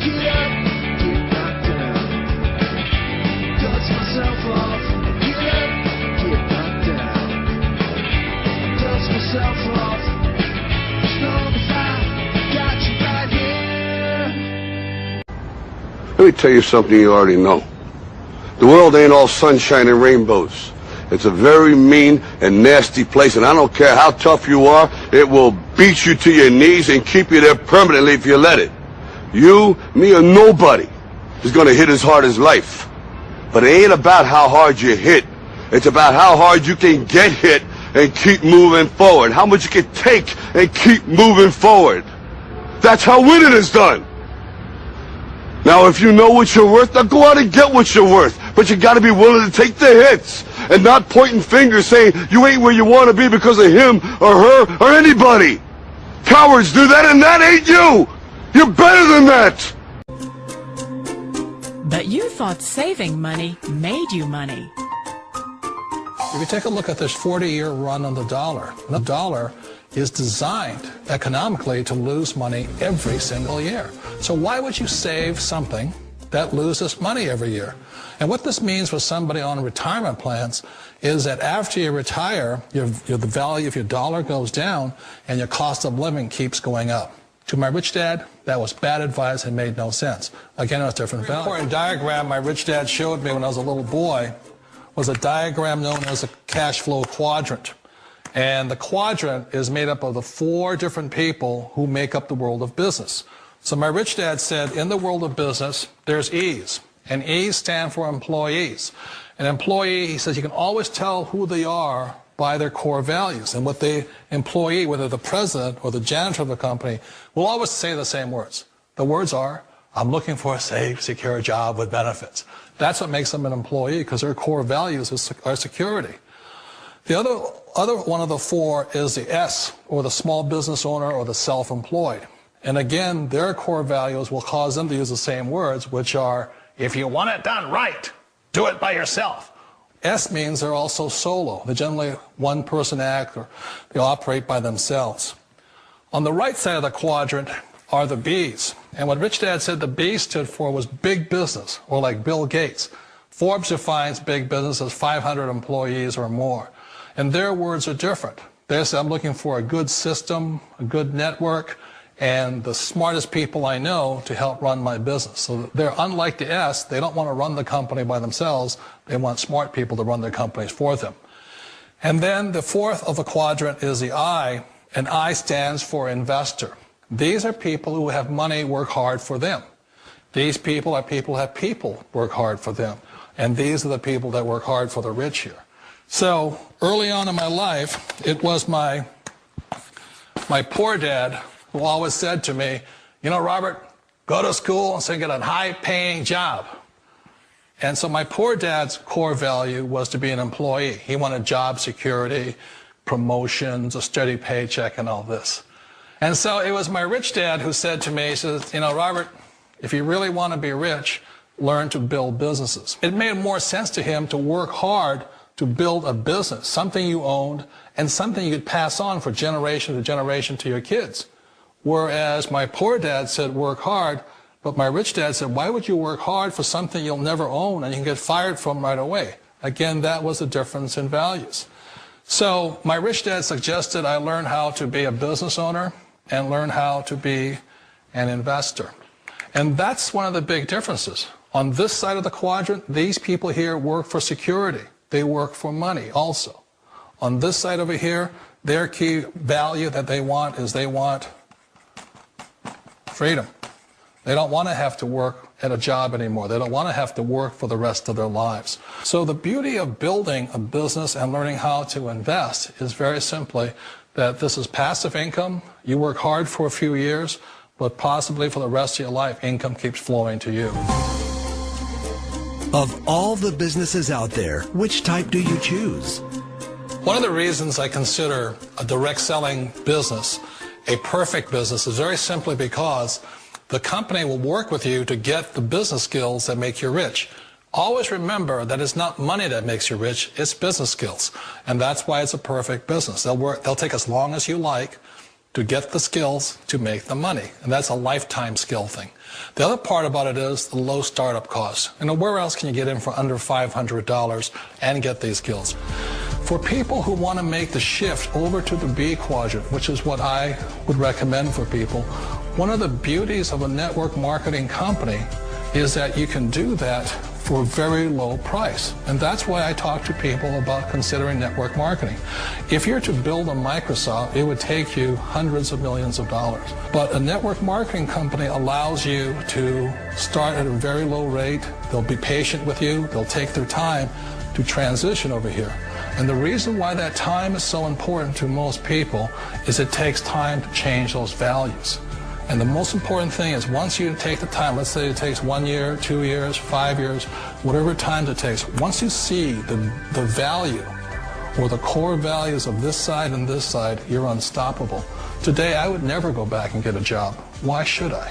Get up, get knocked down. Dust myself off. Get up, get knocked down. Dust myself off. As long as I got you right here. Let me tell you something you already know. The world ain't all sunshine and rainbows. It's a very mean and nasty place, and I don't care how tough you are, it will beat you to your knees and keep you there permanently if you let it. You, me, or nobody is going to hit as hard as life. But it ain't about how hard you hit. It's about how hard you can get hit and keep moving forward. How much you can take and keep moving forward. That's how winning is done. Now, if you know what you're worth, now go out and get what you're worth. But you got to be willing to take the hits and not pointing fingers saying you ain't where you want to be because of him or her or anybody. Cowards do that, and that ain't you. You're better than that. But you thought saving money made you money. If you take a look at this 40-year run on the dollar is designed economically to lose money every single year. So why would you save something that loses money every year? And what this means for somebody on retirement plans is that after you retire, the value of your dollar goes down and your cost of living keeps going up. To my rich dad, that was bad advice and made no sense. Again, it was different value. An important diagram my rich dad showed me when I was a little boy was a diagram known as a cash flow quadrant. And the quadrant is made up of the 4 different people who make up the world of business. So my rich dad said, in the world of business, there's E's. And E's stand for employees. An employee, he says, you can always tell who they are by their core values. And what the employee, whether the president or the janitor of the company, will always say the same words. The words are, I'm looking for a safe, secure job with benefits. That's what makes them an employee, because their core values are security. The other one of the 4 is the S, or the small business owner or the self-employed. And again, their core values will cause them to use the same words, which are, if you want it done right, do it by yourself. S means they're also solo. They're generally one-person act, or they operate by themselves. On the right side of the quadrant are the B's. And what Rich Dad said the B stood for was big business, or like Bill Gates. Forbes defines big business as 500 employees or more. And their words are different. They say, I'm looking for a good system, a good network, and the smartest people I know to help run my business. So they're unlike the S. They don't want to run the company by themselves. They want smart people to run their companies for them. And then the 4th of the quadrant is the I, and I stands for investor. These are people who have money work hard for them. These people are people who have people work hard for them. And these are the people that work hard for the rich here. So early on in my life, it was my poor dad who always said to me, you know, Robert, go to school and so get a high-paying job. And so my poor dad's core value was to be an employee. He wanted job security, promotions, a steady paycheck, and all this. And so it was my rich dad who said to me, he says, you know, Robert, if you really want to be rich, learn to build businesses. It made more sense to him to work hard to build a business, something you owned, and something you could pass on for generation to generation to your kids. Whereas my poor dad said work hard, but my rich dad said, why would you work hard for something you'll never own and you can get fired from right away? Again, that was the difference in values. So my rich dad suggested I learn how to be a business owner and learn how to be an investor. And that's one of the big differences. On this side of the quadrant, these people here work for security. They work for money also. On this side over here, their key value that they want is they want freedom. They don't want to have to work at a job anymore. They don't want to have to work for the rest of their lives. So the beauty of building a business and learning how to invest is very simply that this is passive income. You work hard for a few years, but possibly for the rest of your life, income keeps flowing to you. Of all the businesses out there, which type do you choose? One of the reasons I consider a direct selling business a perfect business is very simply because the company will work with you to get the business skills that make you rich. Always remember that it's not money that makes you rich, it's business skills. And that's why it's a perfect business. They'll take as long as you like. to get the skills to make the money. And that's a lifetime skill thing. The other part about it is the low startup cost. Where else can you get in for under $500 and get these skills? For people who want to make the shift over to the B quadrant, which is what I would recommend for people, one of the beauties of a network marketing company is that you can do that for a very low price. And that's why I talk to people about considering network marketing. If you're to build a Microsoft, it would take you hundreds of millions of dollars. But a network marketing company allows you to start at a very low rate. They'll be patient with you. They'll take their time to transition over here. And the reason why that time is so important to most people is it takes time to change those values. And the most important thing is once you take the time, let's say it takes 1 year, 2 years, 5 years, whatever time it takes, once you see the value or the core values of this side and this side, you're unstoppable. Today, I would never go back and get a job. Why should I?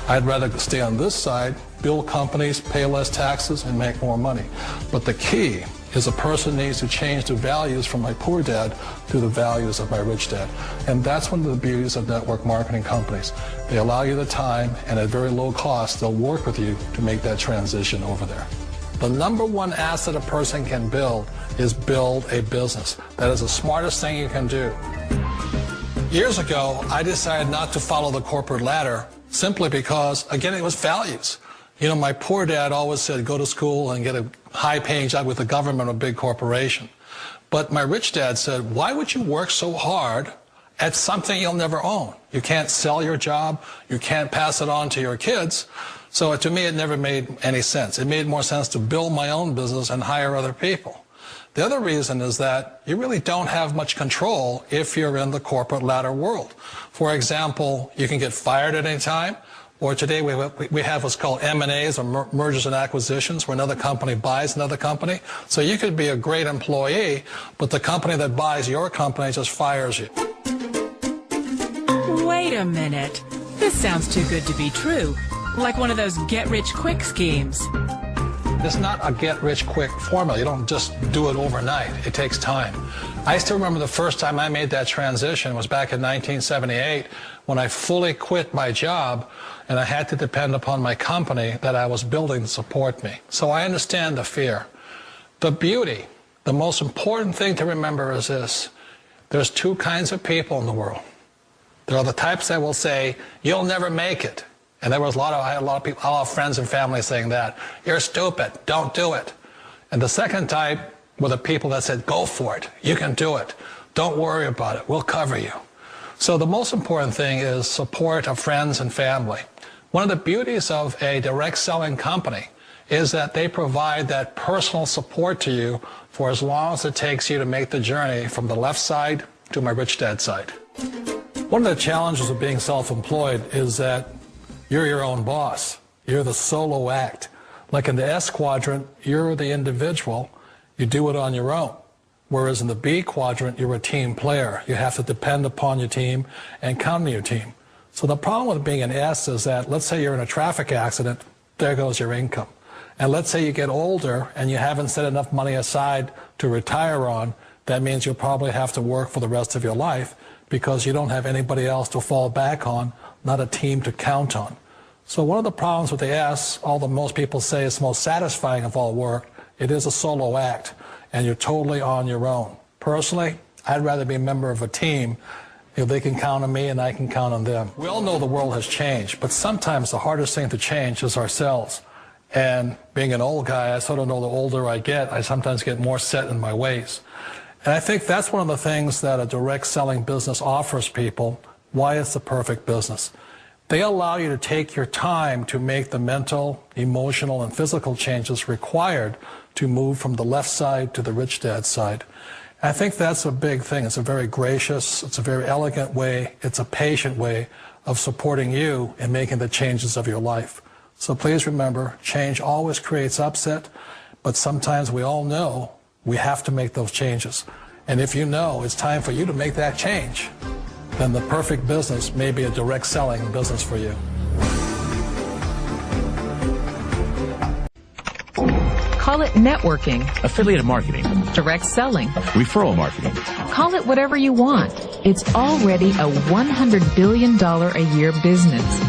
I'd rather stay on this side, build companies, pay less taxes, and make more money. But the key is a person needs to change the values from my poor dad to the values of my rich dad. And that's one of the beauties of network marketing companies. They allow you the time, and at very low cost, they'll work with you to make that transition over there. The number one asset a person can build is build a business. That is the smartest thing you can do. Years ago, I decided not to follow the corporate ladder simply because, again, it was values. My poor dad always said, go to school and get a high-paying job with the government or a big corporation. But my rich dad said, why would you work so hard at something you'll never own? You can't sell your job. You can't pass it on to your kids. So to me, it never made any sense. It made more sense to build my own business and hire other people. The other reason is that you really don't have much control if you're in the corporate ladder world. For example, you can get fired at any time. Or today we have what's called M&As, or mergers and acquisitions, where another company buys another company. So you could be a great employee, but the company that buys your company just fires you. Wait a minute. This sounds too good to be true. Like one of those get-rich-quick schemes. It's not a get-rich-quick formula. You don't just do it overnight. It takes time. I still remember the first time I made that transition was back in 1978 when I fully quit my job and I had to depend upon my company that I was building to support me. So I understand the fear. The beauty, the most important thing to remember is this. There's two kinds of people in the world. There are the types that will say, you'll never make it. And I had a lot of people, a lot of friends and family saying that. You're stupid. Don't do it. And the second type were the people that said, go for it. You can do it. Don't worry about it. We'll cover you. So the most important thing is support of friends and family. One of the beauties of a direct selling company is that they provide that personal support to you for as long as it takes you to make the journey from the left side to my rich dad side. One of the challenges of being self-employed is that you're your own boss. You're the solo act. Like in the S quadrant, you're the individual. You do it on your own. Whereas in the B quadrant, you're a team player. You have to depend upon your team and count on your team. So the problem with being an S is that, let's say you're in a traffic accident, there goes your income. And let's say you get older and you haven't set enough money aside to retire on, that means you'll probably have to work for the rest of your life because you don't have anybody else to fall back on, not a team to count on. So one of the problems with the S, although most people say it's the most satisfying of all work, it is a solo act, and you're totally on your own. Personally, I'd rather be a member of a team. They can count on me and I can count on them. We all know the world has changed, but sometimes the hardest thing to change is ourselves. And being an old guy, I sort of know the older I get, I sometimes get more set in my ways. And I think that's one of the things that a direct selling business offers people, why it's the perfect business. They allow you to take your time to make the mental, emotional, and physical changes required to move from the left side to the rich dad side. I think that's a big thing. It's a very gracious, it's a very elegant way, it's a patient way of supporting you in making the changes of your life. So please remember, change always creates upset, but sometimes we all know we have to make those changes. And if you know it's time for you to make that change, then the perfect business may be a direct selling business for you. Call it networking, affiliate marketing, direct selling, referral marketing. call it whatever you want. It's already a $100 billion a year business.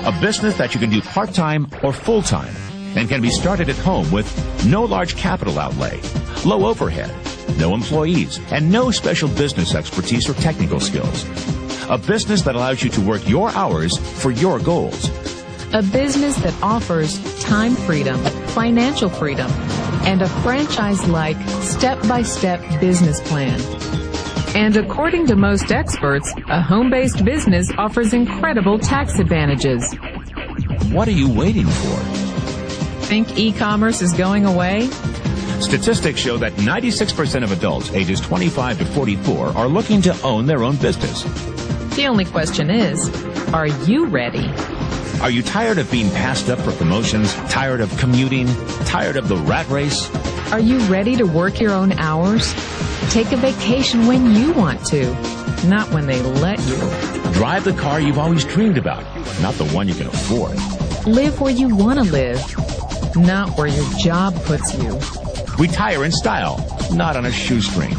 A business that you can do part-time or full-time and can be started at home with no large capital outlay, low overhead, no employees, and no special business expertise or technical skills. A business that allows you to work your hours for your goals. A business that offers time freedom, financial freedom, and a franchise-like, step-by-step business plan. And according to most experts, a home-based business offers incredible tax advantages. What are you waiting for? Think e-commerce is going away? Statistics show that 96% of adults ages 25 to 44 are looking to own their own business. The only question is, are you ready? Are you tired of being passed up for promotions? Tired of commuting? Tired of the rat race? Are you ready to work your own hours? Take a vacation when you want to, not when they let you. Drive the car you've always dreamed about, not the one you can afford. Live where you want to live, not where your job puts you. Retire in style, not on a shoestring.